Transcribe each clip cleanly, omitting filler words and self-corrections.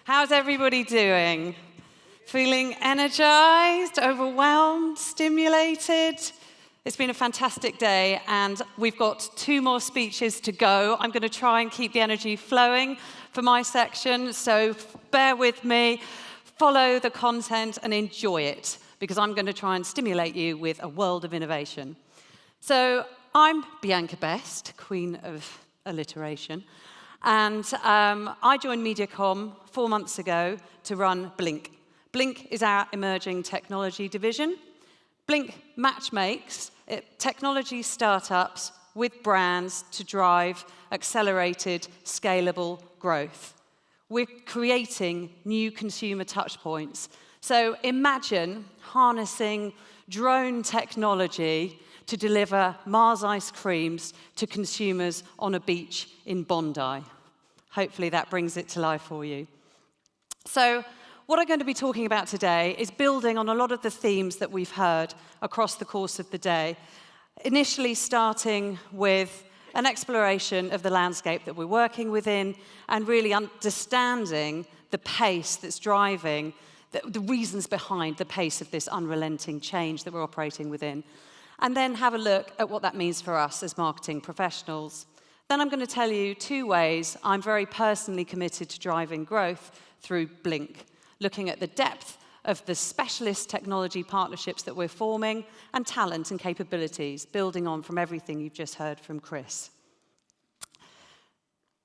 How's everybody doing? Feeling energized, overwhelmed, stimulated? It's been a fantastic day, and we've got 2 more speeches to go. I'm going to try and keep the energy flowing for my section, so bear with me, follow the content, and enjoy it, because I'm going to try and stimulate you with a world of innovation. So I'm Bianca Best, Queen of Alliteration, and I joined MediaCom 4 months ago to run Blink. Blink is our emerging technology division. Blink matchmakes technology startups with brands to drive accelerated, scalable growth. We're creating new consumer touchpoints. So imagine harnessing drone technology to deliver Mars ice creams to consumers on a beach in Bondi. Hopefully that brings it to life for you. So what I'm going to be talking about today is building on a lot of the themes that we've heard across the course of the day, initially starting with an exploration of the landscape that we're working within and really understanding the pace that's driving, the reasons behind the pace of this unrelenting change that we're operating within. And then have a look at what that means for us as marketing professionals. Then I'm going to tell you 2 ways I'm very personally committed to driving growth through Blink, looking at the depth of the specialist technology partnerships that we're forming and talent and capabilities, building on from everything you've just heard from Chris.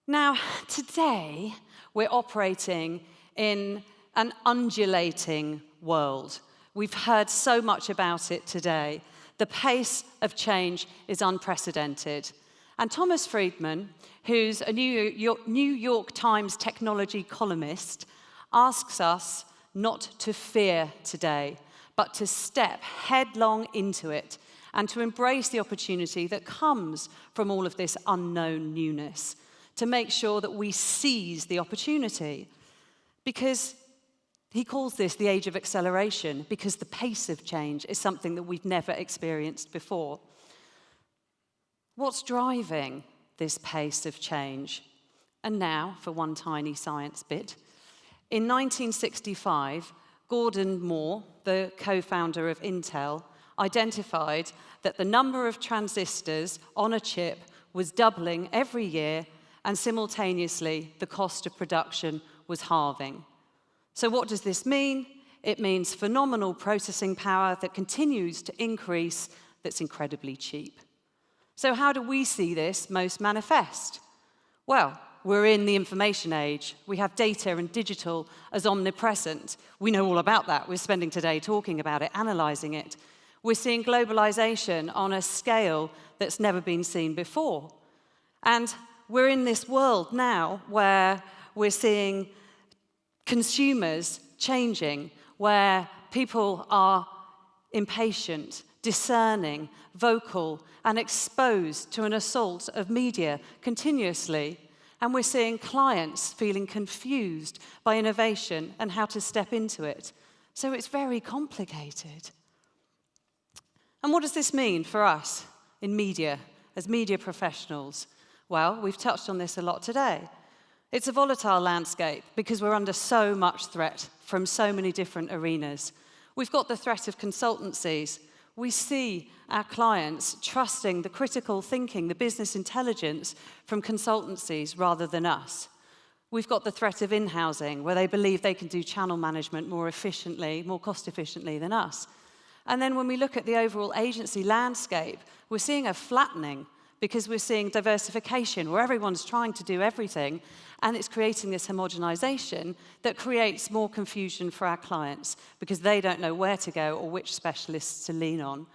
Now, today, we're operating in an undulating world. We've heard so much about it today. The pace of change is unprecedented. And Thomas Friedman, who's a New York Times technology columnist, asks us not to fear today, but to step headlong into it and to embrace the opportunity that comes from all of this unknown newness, to make sure that we seize the opportunity. Because he calls this the age of acceleration, because the pace of change is something that we've never experienced before. What's driving this pace of change? And now, for one tiny science bit. In 1965, Gordon Moore, the co-founder of Intel, identified that the number of transistors on a chip was doubling every year, and simultaneously, the cost of production was halving. So what does this mean? It means phenomenal processing power that continues to increase, that's incredibly cheap. So how do we see this most manifest? Well, we're in the information age. We have data and digital as omnipresent. We know all about that. We're spending today talking about it, analyzing it. We're seeing globalization on a scale that's never been seen before. And we're in this world now where we're seeing consumers changing, where people are impatient, discerning, vocal, and exposed to an assault of media continuously. And we're seeing clients feeling confused by innovation and how to step into it. So it's very complicated. And what does this mean for us in media, as media professionals? Well, we've touched on this a lot today. It's a volatile landscape because we're under so much threat from so many different arenas. We've got the threat of consultancies. We see our clients trusting the critical thinking, the business intelligence from consultancies rather than us. We've got the threat of in-housing, where they believe they can do channel management more efficiently, more cost efficiently than us. And then when we look at the overall agency landscape, we're seeing a flattening because we're seeing diversification, where everyone's trying to do everything, and it's creating this homogenization that creates more confusion for our clients because they don't know where to go or which specialists to lean on.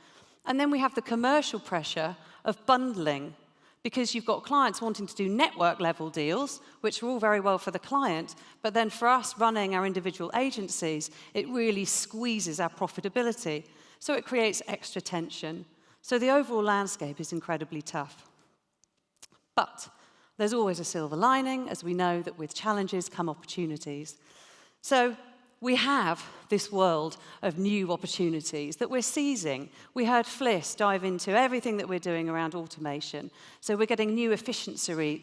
And then we have the commercial pressure of bundling, because you've got clients wanting to do network-level deals, which are all very well for the client, but then for us running our individual agencies, it really squeezes our profitability. So it creates extra tension. So the overall landscape is incredibly tough. But there's always a silver lining, as we know that with challenges come opportunities. So we have this world of new opportunities that we're seizing. We heard Fliss dive into everything that we're doing around automation. So we're getting new efficiencies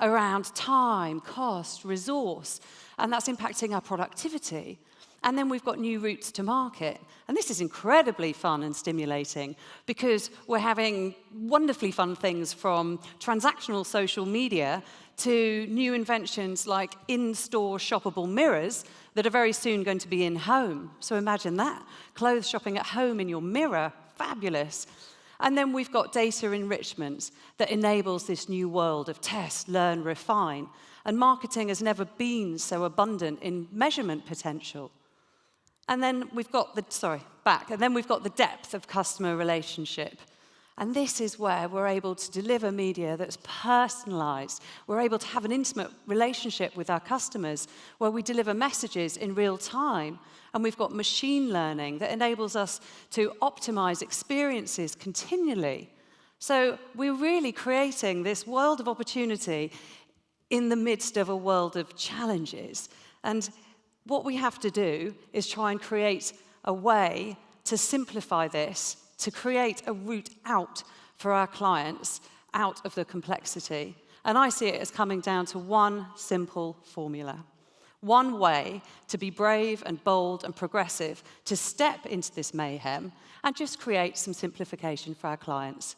around time, cost, resource, and that's impacting our productivity. And then we've got new routes to market. And this is incredibly fun and stimulating because we're having wonderfully fun things from transactional social media to new inventions like in-store shoppable mirrors that are very soon going to be in-home. So imagine that. Clothes shopping at home in your mirror. Fabulous. And then we've got data enrichment that enables this new world of test, learn, refine. And marketing has never been so abundant in measurement potential. And then we've got the depth of customer relationship. And this is where we're able to deliver media that's personalized. We're able to have an intimate relationship with our customers where we deliver messages in real time. And we've got machine learning that enables us to optimize experiences continually. So we're really creating this world of opportunity in the midst of a world of challenges. And what we have to do is try and create a way to simplify this, to create a route out for our clients, out of the complexity. And I see it as coming down to one simple formula. One way to be brave and bold and progressive, to step into this mayhem and just create some simplification for our clients.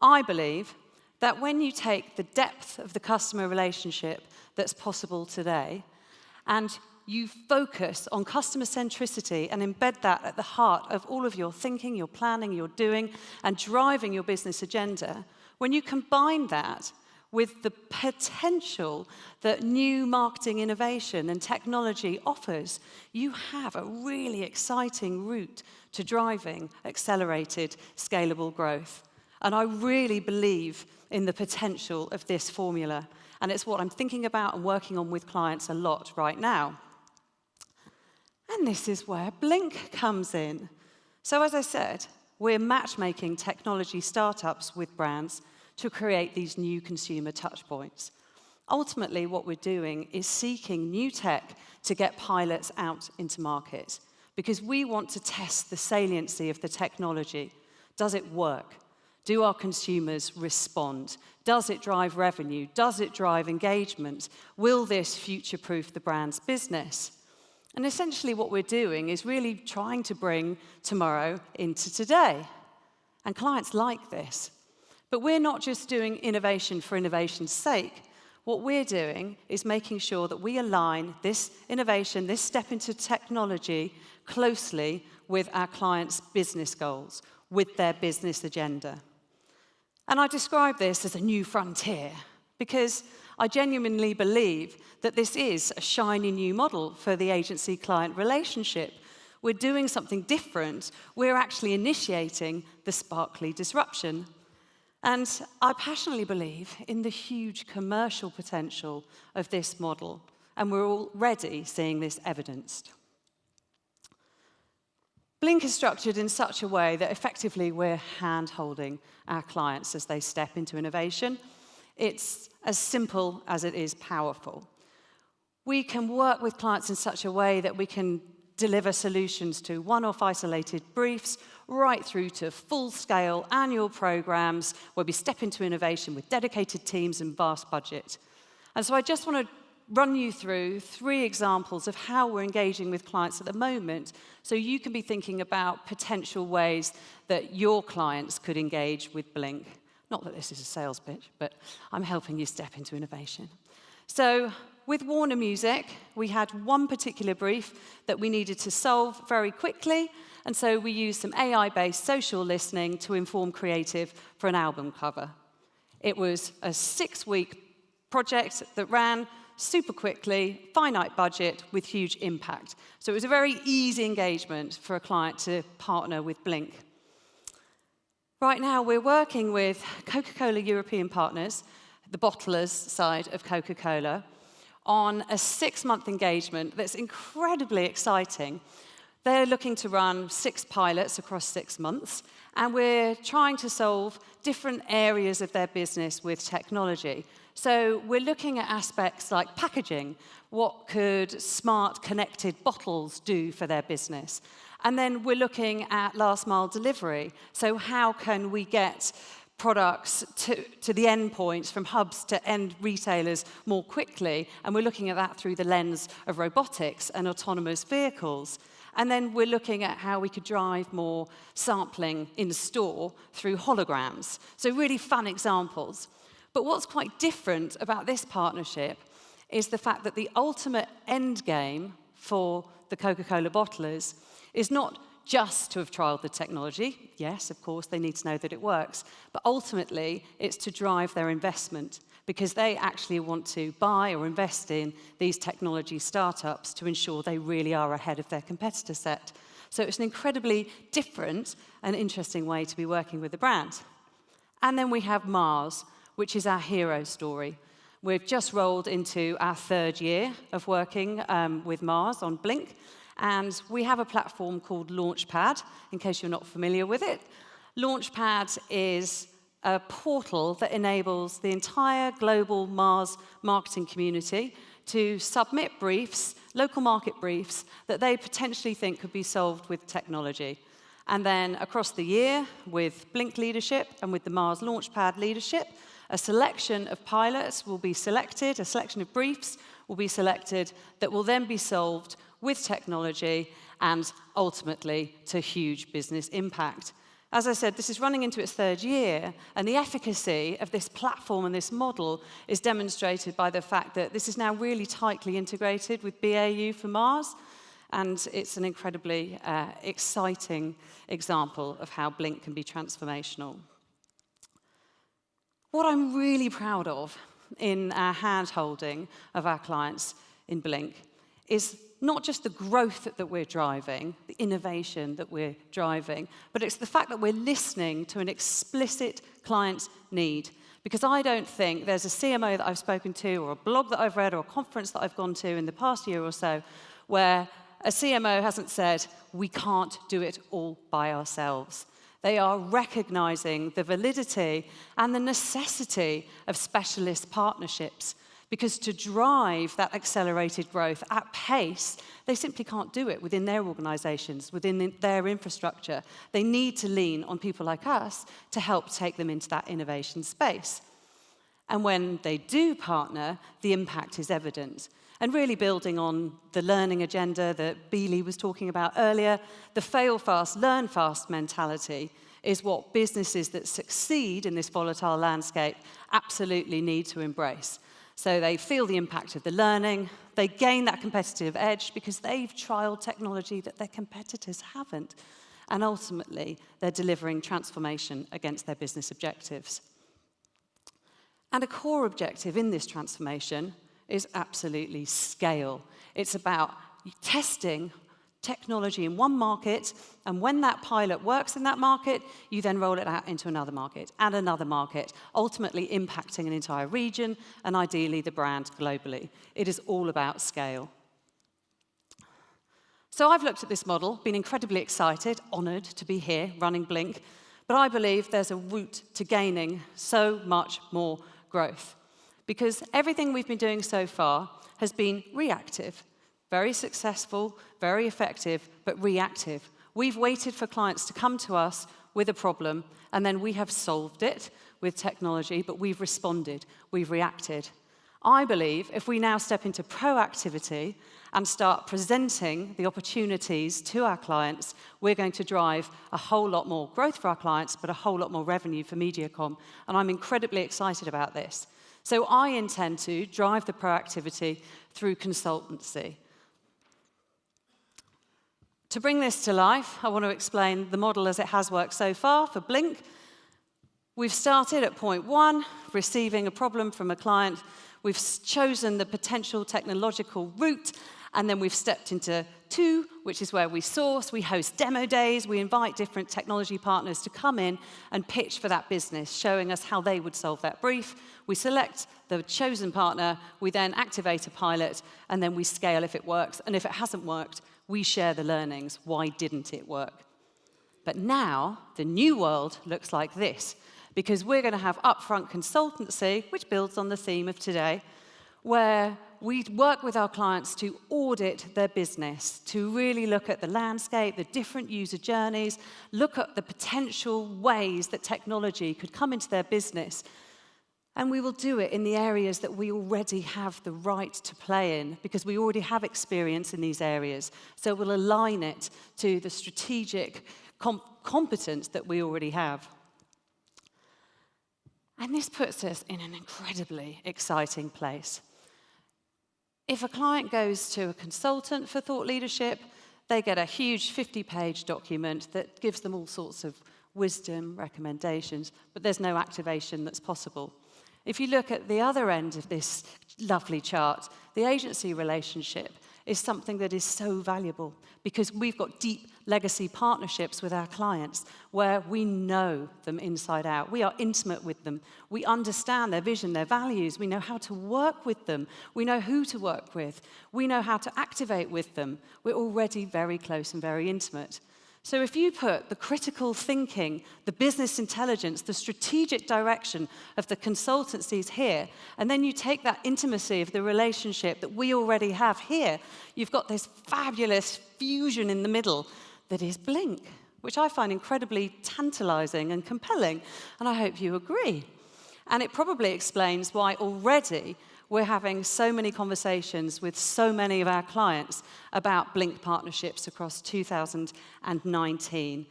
I believe that when you take the depth of the customer relationship that's possible today and you focus on customer centricity and embed that at the heart of all of your thinking, your planning, your doing, and driving your business agenda, when you combine that with the potential that new marketing innovation and technology offers, you have a really exciting route to driving accelerated, scalable growth. And I really believe in the potential of this formula. And it's what I'm thinking about and working on with clients a lot right now. And this is where Blink comes in. So as I said, we're matchmaking technology startups with brands to create these new consumer touchpoints. Ultimately, what we're doing is seeking new tech to get pilots out into market because we want to test the saliency of the technology. Does it work? Do our consumers respond? Does it drive revenue? Does it drive engagement? Will this future-proof the brand's business? And essentially what we're doing is really trying to bring tomorrow into today. And clients like this. But we're not just doing innovation for innovation's sake. What we're doing is making sure that we align this innovation, this step into technology, closely with our clients' business goals, with their business agenda. And I describe this as a new frontier because I genuinely believe that this is a shiny new model for the agency-client relationship. We're doing something different. We're actually initiating the sparkly disruption. And I passionately believe in the huge commercial potential of this model, and we're already seeing this evidenced. Blink is structured in such a way that effectively we're hand-holding our clients as they step into innovation. It's as simple as it is powerful. We can work with clients in such a way that we can deliver solutions to one-off isolated briefs, right through to full-scale annual programs where we step into innovation with dedicated teams and vast budget. And so I just want to run you through 3 examples of how we're engaging with clients at the moment so you can be thinking about potential ways that your clients could engage with Blink. Not that this is a sales pitch, but I'm helping you step into innovation. So with Warner Music, we had one particular brief that we needed to solve very quickly, and so we used some AI-based social listening to inform creative for an album cover. It was a 6-week project that ran super quickly, finite budget with huge impact. So it was a very easy engagement for a client to partner with Blink. Right now, we're working with Coca-Cola European partners, the bottlers side of Coca-Cola, on a 6-month engagement that's incredibly exciting. They're looking to run 6 pilots across 6 months, and we're trying to solve different areas of their business with technology. So we're looking at aspects like packaging. What could smart connected bottles do for their business? And then we're looking at last mile delivery. So how can we get products to the end points, from hubs to end retailers more quickly. And we're looking at that through the lens of robotics and autonomous vehicles. And then we're looking at how we could drive more sampling in store through holograms. So really fun examples. But what's quite different about this partnership is the fact that the ultimate end game for the Coca-Cola bottlers is not just to have trialled the technology. Yes, of course, they need to know that it works. But ultimately, it's to drive their investment, because they actually want to buy or invest in these technology startups to ensure they really are ahead of their competitor set. So it's an incredibly different and interesting way to be working with the brand. And then we have Mars, which is our hero story. We've just rolled into our 3rd year of working with Mars on Blink, and we have a platform called Launchpad, in case you're not familiar with it. Launchpad is a portal that enables the entire global Mars marketing community to submit briefs, local market briefs, that they potentially think could be solved with technology. And then across the year, with Blink leadership and with the Mars Launchpad leadership, a selection of pilots will be selected, a selection of briefs will be selected that will then be solved with technology and ultimately to huge business impact. As I said, this is running into its 3rd year, and the efficacy of this platform and this model is demonstrated by the fact that this is now really tightly integrated with BAU for Mars, and it's an incredibly exciting example of how Blink can be transformational. What I'm really proud of in our hand-holding of our clients in Blink is not just the growth that we're driving, the innovation that we're driving, but it's the fact that we're listening to an explicit client need. Because I don't think there's a CMO that I've spoken to, or a blog that I've read, or a conference that I've gone to in the past year or so, where a CMO hasn't said, we can't do it all by ourselves. They are recognizing the validity and the necessity of specialist partnerships, because to drive that accelerated growth at pace, they simply can't do it within their organizations, within their infrastructure. They need to lean on people like us to help take them into that innovation space. And when they do partner, the impact is evident. And really building on the learning agenda that Beely was talking about earlier, the fail fast, learn fast mentality is what businesses that succeed in this volatile landscape absolutely need to embrace. So they feel the impact of the learning, they gain that competitive edge because they've trialed technology that their competitors haven't, and ultimately they're delivering transformation against their business objectives. And a core objective in this transformation is absolutely scale. It's about testing technology in one market, and when that pilot works in that market, you then roll it out into another market and another market, ultimately impacting an entire region and ideally the brand globally. It is all about scale. So I've looked at this model, been incredibly excited, honored to be here running Blink, but I believe there's a route to gaining so much more growth, because everything we've been doing so far has been reactive. Very successful, very effective, but reactive. We've waited for clients to come to us with a problem, and then we have solved it with technology, but we've responded, we've reacted. I believe if we now step into proactivity and start presenting the opportunities to our clients, we're going to drive a whole lot more growth for our clients, but a whole lot more revenue for MediaCom, and I'm incredibly excited about this. So I intend to drive the proactivity through consultancy. To bring this to life, I want to explain the model as it has worked so far for Blink. We've started at point 1, receiving a problem from a client. We've chosen the potential technological route, and then we've stepped into 2, which is where we source, we host demo days, we invite different technology partners to come in and pitch for that business, showing us how they would solve that brief. We select the chosen partner, we then activate a pilot, and then we scale if it works. And if it hasn't worked, we share the learnings. Why didn't it work? But now, the new world looks like this, because we're going to have upfront consultancy, which builds on the theme of today, where we work with our clients to audit their business, to really look at the landscape, the different user journeys, look at the potential ways that technology could come into their business. And we will do it in the areas that we already have the right to play in, because we already have experience in these areas. So we'll align it to the strategic competence that we already have. And this puts us in an incredibly exciting place. If a client goes to a consultant for thought leadership, they get a huge 50-page document that gives them all sorts of wisdom, recommendations, but there's no activation that's possible. If you look at the other end of this lovely chart, the agency relationship is something that is so valuable because we've got deep legacy partnerships with our clients where we know them inside out. We are intimate with them. We understand their vision, their values. We know how to work with them. We know who to work with. We know how to activate with them. We're already very close and very intimate. So if you put the critical thinking, the business intelligence, the strategic direction of the consultancies here, and then you take that intimacy of the relationship that we already have here, you've got this fabulous fusion in the middle that is Blink, which I find incredibly tantalizing and compelling, and I hope you agree. And it probably explains why already we're having so many conversations with so many of our clients about Blink partnerships across 2019.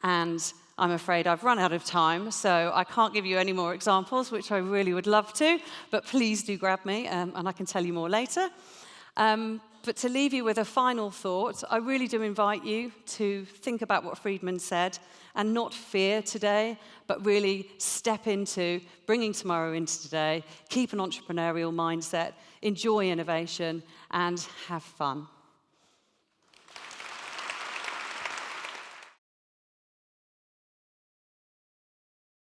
And I'm afraid I've run out of time, so I can't give you any more examples, which I really would love to, but please do grab me, and I can tell you more later. But to leave you with a final thought, I really do invite you to think about what Friedman said and not fear today, but really step into bringing tomorrow into today, keep an entrepreneurial mindset, enjoy innovation, and have fun.